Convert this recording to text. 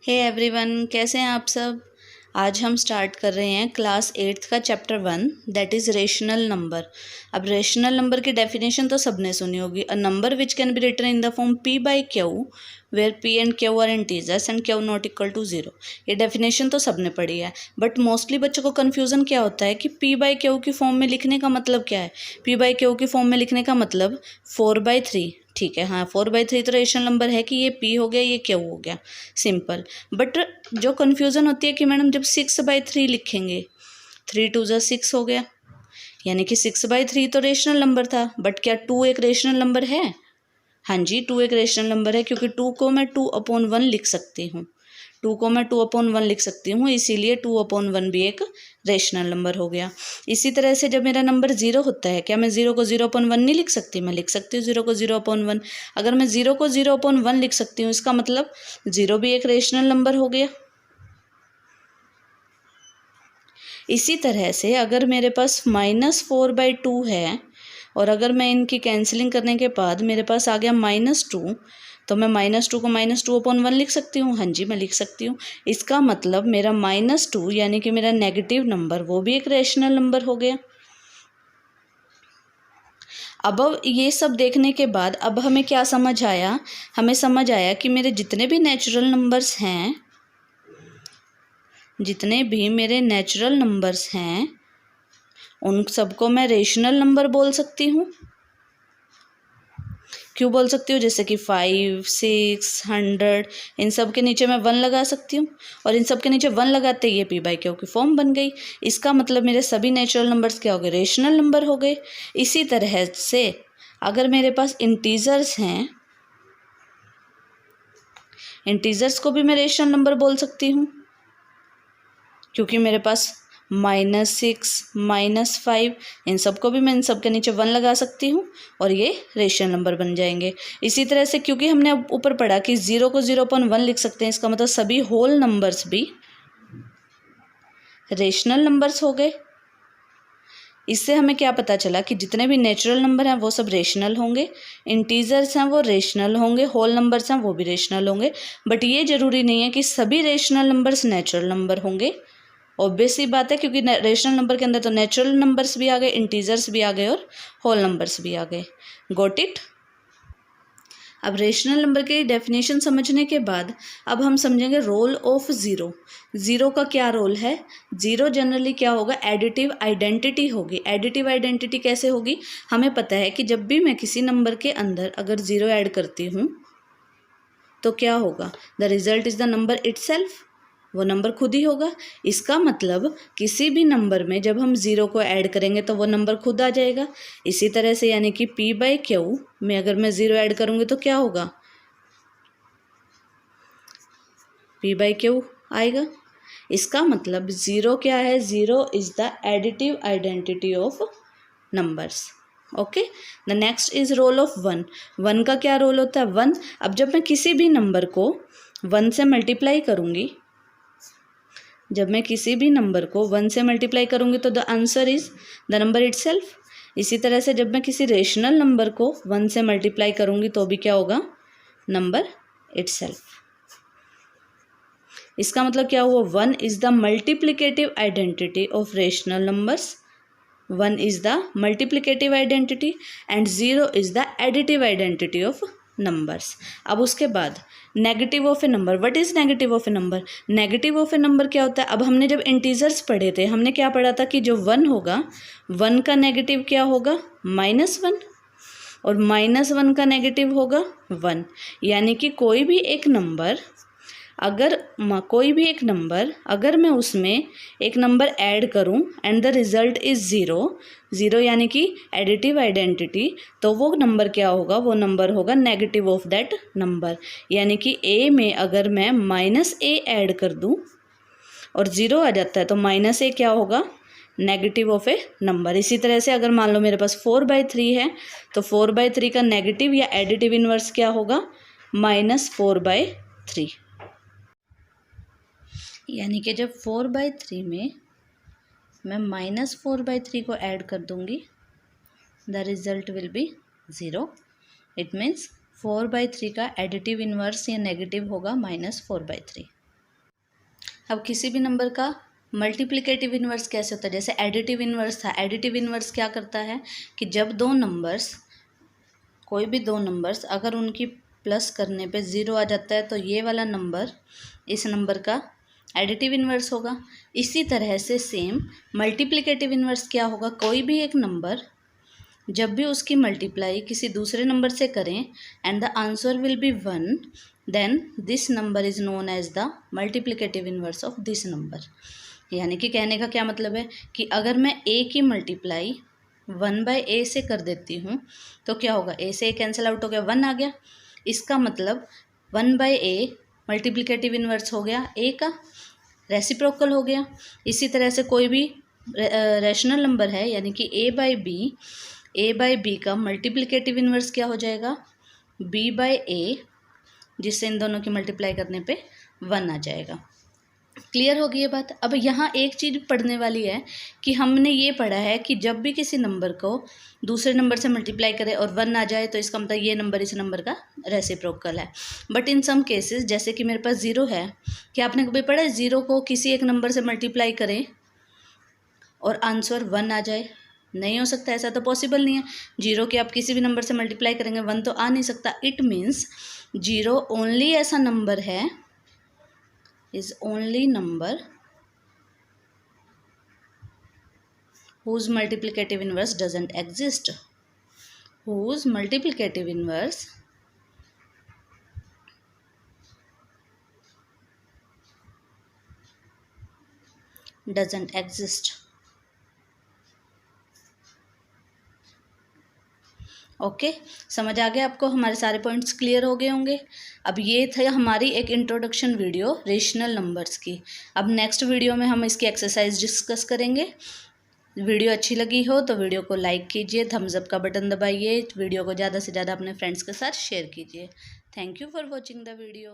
Hey everyone, कैसे हैं आप सब। आज हम स्टार्ट कर रहे हैं क्लास 8th का chapter 1 that is rational number. अब रेशनल नंबर की डेफिनेशन तो सबने सुनी होगी। A number which can be written in the form p by q where p and q are integers and q not equal to 0। ये definition तो सबने पढ़ी है, बट मोस्टली बच्चों को कन्फ्यूज़न क्या होता है कि p बाई क्यू की फॉर्म में लिखने का मतलब क्या है। p बाई क्यू की फॉर्म में लिखने का मतलब 4/3। ठीक है, हाँ 4/3 तो रेशनल नंबर है कि ये p हो गया, ये q हो गया, सिंपल। बट जो कन्फ्यूज़न होती है कि मैडम जब 6/3 लिखेंगे, 3 2 जा 6 हो गया, यानी कि 6/3 तो रेशनल नंबर था, बट क्या 2 एक रेशनल नंबर है? हाँ जी, 2 एक रेशनल नंबर है, क्योंकि 2 को मैं 2/1 लिख सकती हूँ। 2 को मैं 2/1 लिख सकती हूँ, इसीलिए 2/1 भी एक रेशनल नंबर हो गया। इसी तरह से जब मेरा नंबर 0 होता है, क्या मैं 0 को 0/1 नहीं लिख सकती? मैं लिख सकती हूँ 0 को 0/1। अगर मैं 0 को 0/1 लिख सकती हूँ, इसका मतलब 0 भी एक रेशनल नंबर हो गया। इसी तरह से अगर मेरे पास -4/2 है और अगर मैं इनकी कैंसिलिंग करने के बाद मेरे पास आ गया -2, तो मैं -2 को -2/1 लिख सकती हूँ। हाँ जी, मैं लिख सकती हूँ। इसका मतलब मेरा -2 यानी कि मेरा नेगेटिव नंबर, वो भी एक रेशनल नंबर हो गया। अब ये सब देखने के बाद अब हमें क्या समझ आया? हमें समझ आया कि मेरे जितने भी नेचुरल नंबर्स हैं, जितने भी मेरे नेचुरल नंबर्स हैं, उन सबको मैं रेशनल नंबर बोल सकती हूँ। क्यों बोल सकती हूँ? जैसे कि 5, 6, 100, इन सब के नीचे मैं 1 लगा सकती हूँ, और इन सब के नीचे 1 लगाते ही ये p बाई क्यू की फॉर्म बन गई। इसका मतलब मेरे सभी नेचुरल नंबर्स क्या हो गए? रेशनल नंबर हो गए। इसी तरह से अगर मेरे पास इंटीजर्स हैं, इंटीजर्स को भी मैं रेशनल नंबर बोल सकती हूँ, क्योंकि मेरे पास -6, -5, इन सब को भी मैं इन सब के नीचे 1 लगा सकती हूँ और ये रेशनल नंबर बन जाएंगे। इसी तरह से क्योंकि हमने अब ऊपर पढ़ा कि 0 को 0/1 लिख सकते हैं, इसका मतलब सभी होल नंबर्स भी रेशनल नंबर्स हो गए। इससे हमें क्या पता चला कि जितने भी नेचुरल नंबर हैं वो सब रेशनल होंगे, इंटीजर्स हैं वो रेशनल होंगे, होल नंबर्स हैं वो भी रेशनल होंगे। बट ये ज़रूरी नहीं है कि सभी रेशनल नंबर्स नेचुरल नंबर होंगे। ऑब्वियस सी बात है, क्योंकि रेशनल नंबर के अंदर तो नेचुरल नंबर्स भी आ गए, इंटीजर्स भी आ गए और होल नंबर्स भी आ गए। Got it? अब रेशनल नंबर की डेफिनेशन समझने के बाद अब हम समझेंगे रोल ऑफ ज़ीरो। ज़ीरो का क्या रोल है? ज़ीरो जनरली क्या होगा? एडिटिव आइडेंटिटी होगी। एडिटिव आइडेंटिटी कैसे होगी? हमें पता है कि जब भी मैं किसी नंबर के अंदर अगर ज़ीरो ऐड करती हूँ तो क्या होगा? The result is the number itself, वो नंबर खुद ही होगा। इसका मतलब किसी भी नंबर में जब हम ज़ीरो को ऐड करेंगे तो वो नंबर खुद आ जाएगा। इसी तरह से यानी कि p बाई क्यू में अगर मैं ज़ीरो ऐड करूँगी तो क्या होगा? p बाई क्यू आएगा। इसका मतलब ज़ीरो क्या है? Zero is the additive identity of numbers. Okay, the next is role of 1। 1 का क्या रोल होता है? 1, अब जब मैं किसी भी नंबर को 1 से मल्टीप्लाई करूँगी, जब मैं किसी भी नंबर को 1 से मल्टीप्लाई करूँगी तो the answer is the number itself. इसी तरह से जब मैं किसी रेशनल नंबर को 1 से मल्टीप्लाई करूँगी तो भी क्या होगा? Number itself. इसका मतलब क्या हुआ? 1 is the multiplicative identity of rational numbers, 1 is the multiplicative identity and 0 is the additive identity of numbers। अब उसके बाद negative of A number. What is negative of A number? Negative of A number क्या होता है? अब हमने जब integers पढ़े थे, हमने क्या पढ़ा था कि जो 1 होगा, 1 का नेगेटिव क्या होगा? -1, और -1 का नेगेटिव होगा 1। यानी कि कोई भी एक नंबर अगर मैं उसमें एक नंबर ऐड करूं and the result is zero यानी कि एडिटिव आइडेंटिटी, तो वो नंबर क्या होगा? वो नंबर होगा नेगेटिव ऑफ दैट नंबर। यानी कि a में अगर मैं -a ऐड कर दूं और 0 आ जाता है तो -a क्या होगा? Negative of A number. इसी तरह से अगर मान लो मेरे पास 4/3 है तो 4/3 का नेगेटिव या एडिटिव इन्वर्स क्या होगा? -4/3। यानी कि जब 4/3 में मैं -4/3 को ऐड कर दूंगी, the result will be 0। It means 4/3 का एडिटिव इन्वर्स या नेगेटिव होगा -4/3। अब किसी भी नंबर का मल्टीप्लिकेटिव इन्वर्स कैसे होता है, जैसे एडिटिव इन्वर्स था। एडिटिव इन्वर्स क्या करता है कि जब दो नंबर्स, कोई भी दो नंबर्स अगर उनकी प्लस करने पे ज़ीरो आ जाता है तो ये वाला नंबर इस नंबर का एडिटिव इन्वर्स होगा। इसी तरह से सेम मल्टीप्लिकेटिव इन्वर्स क्या होगा, कोई भी एक नंबर जब भी उसकी मल्टीप्लाई किसी दूसरे नंबर से करें and the answer will be 1, then this number is known as the multiplicative inverse of this number. यानी कि कहने का क्या मतलब है कि अगर मैं ए की मल्टीप्लाई 1/a से कर देती हूँ तो क्या होगा, a से a कैंसिल आउट हो गया, 1 आ गया। इसका मतलब 1/a मल्टीप्लिकेटिव इन्वर्स हो गया a का, रेसिप्रोकल हो गया। इसी तरह से कोई भी रैशनल नंबर है यानी कि a बाई बी का मल्टीप्लिकेटिव इन्वर्स क्या हो जाएगा, b/a, जिससे इन दोनों की मल्टीप्लाई करने पे 1 आ जाएगा। क्लियर होगी ये बात। अब यहाँ एक चीज़ पढ़ने वाली है कि हमने ये पढ़ा है कि जब भी किसी नंबर को दूसरे नंबर से मल्टीप्लाई करें और 1 आ जाए तो इसका मतलब ये नंबर इस नंबर का रेसिप्रोकल है। बट इन सम केसेस, जैसे कि मेरे पास 0 है, कि आपने कभी पढ़ा है 0 को किसी एक नंबर से मल्टीप्लाई करें और आंसर 1 आ जाए? नहीं हो सकता, ऐसा तो पॉसिबल नहीं है। 0 के आप किसी भी नंबर से मल्टीप्लाई करेंगे 1 तो आ नहीं सकता। इट मीन्स 0 ओनली ऐसा नंबर है, is only number whose multiplicative inverse doesn't exist, whose multiplicative inverse doesn't exist। Okay, समझ आ गया आपको, हमारे सारे पॉइंट्स क्लियर हो गए होंगे। अब ये था हमारी एक इंट्रोडक्शन वीडियो रेशनल नंबर्स की। अब नेक्स्ट वीडियो में हम इसकी एक्सरसाइज डिस्कस करेंगे। वीडियो अच्छी लगी हो तो वीडियो को लाइक कीजिए, थम्स अप का बटन दबाइए, वीडियो को ज़्यादा से ज़्यादा अपने फ्रेंड्स के साथ शेयर कीजिए। Thank you for watching the video.